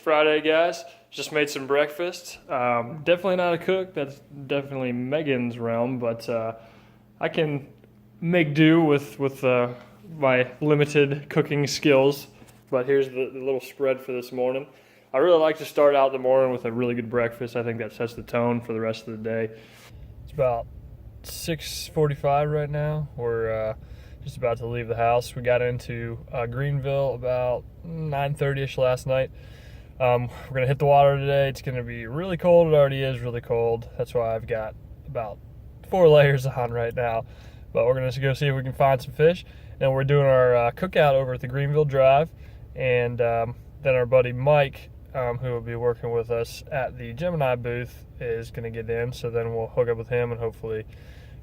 Friday, guys. Just made some breakfast. Definitely not a cook. That's definitely Megan's realm, but I can make do with my limited cooking skills. But here's the little spread for this morning. I really like to start out the morning with a really good breakfast. I think that sets the tone for the rest of the day. It's about 6:45 right now. We're just about to leave the house. We got into Greenville about 9:30ish last night. We're gonna hit the water today. It's gonna be really cold. It already is really cold. That's why I've got about 4 layers on right now. But we're gonna go see if we can find some fish. And we're doing our cookout over at the Greenville Drive. And then our buddy Mike, who will be working with us at the Gemini booth, is gonna get in. So then we'll hook up with him and hopefully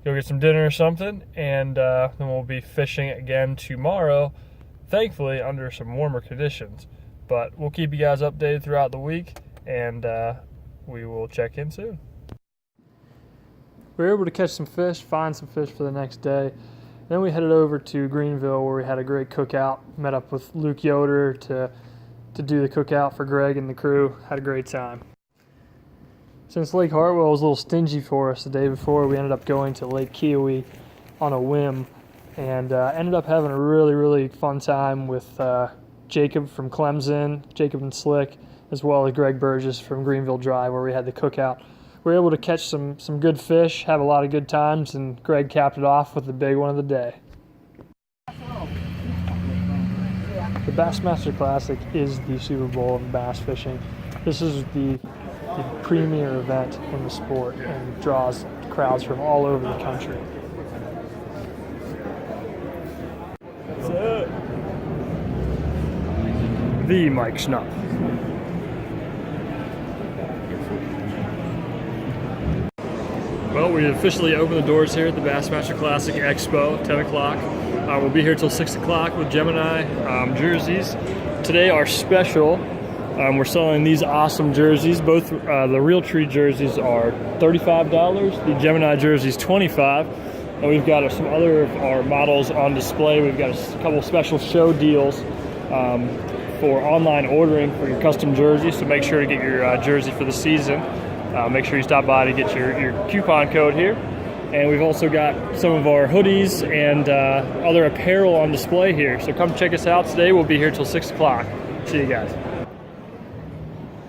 go get some dinner or something. And then we'll be fishing again tomorrow, thankfully under some warmer conditions. But we'll keep you guys updated throughout the week, and we will check in soon. We were able to catch some fish, find some fish for the next day. Then we headed over to Greenville, where we had a great cookout. Met up with Luke Yoder to do the cookout for Greg and the crew. Had a great time. Since Lake Hartwell was a little stingy for us the day before, we ended up going to Lake Kiowee on a whim, and ended up having a really, really fun time with Jacob from Clemson, Jacob and Slick, as well as Greg Burgess from Greenville Drive, where we had the cookout. We were able to catch some good fish, have a lot of good times, and Greg capped it off with the big one of the day. The Bassmaster Classic is the Super Bowl of bass fishing. This is the premier event in the sport and draws crowds from all over the country. What's up? The Mike Schnupp. Well, we officially opened the doors here at the Bassmaster Classic Expo, 10 o'clock. We'll be here till 6 o'clock with Gemini jerseys. Today our special, we're selling these awesome jerseys. Both the Realtree jerseys are $35, the Gemini jerseys $25. And we've got some other of our models on display. We've got a couple special show deals for online ordering for your custom jerseys, so make sure to get your jersey for the season. Make sure you stop by to get your coupon code here. And we've also got some of our hoodies and other apparel on display here. So come check us out today. We'll be here till 6 o'clock. See you guys.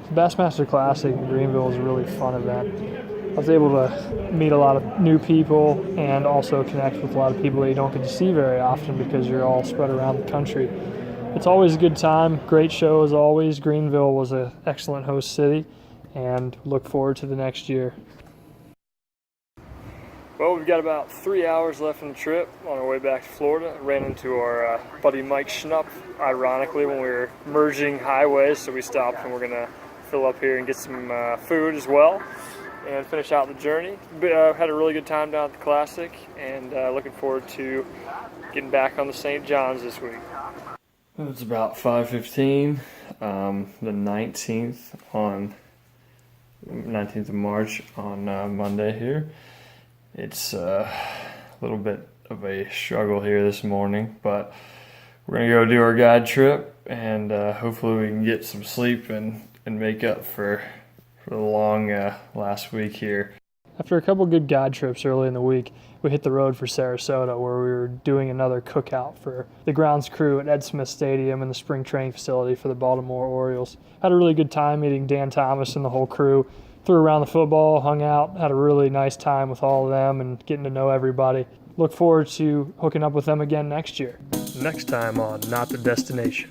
The Bassmaster Classic in Greenville is a really fun event. I was able to meet a lot of new people and also connect with a lot of people that you don't get to see very often because you're all spread around the country. It's always a good time. Great show as always. Greenville was an excellent host city, and look forward to the next year. Well, we've got about 3 hours left in the trip on our way back to Florida. Ran into our buddy Mike Schnupp, ironically, when we were merging highways, so we stopped and we're going to fill up here and get some food as well and finish out the journey. Had a really good time down at the Classic, and looking forward to getting back on the St. John's this week. It's about 5:15, the 19th of March on Monday here. It's a little bit of a struggle here this morning, but we're gonna go do our guide trip, and hopefully we can get some sleep and make up for the long last week here. After a couple good guide trips early in the week, we hit the road for Sarasota, where we were doing another cookout for the grounds crew at Ed Smith Stadium and the spring training facility for the Baltimore Orioles. Had a really good time meeting Dan Thomas and the whole crew. Threw around the football, hung out, had a really nice time with all of them and getting to know everybody. Look forward to hooking up with them again next year. Next time on Not the Destination.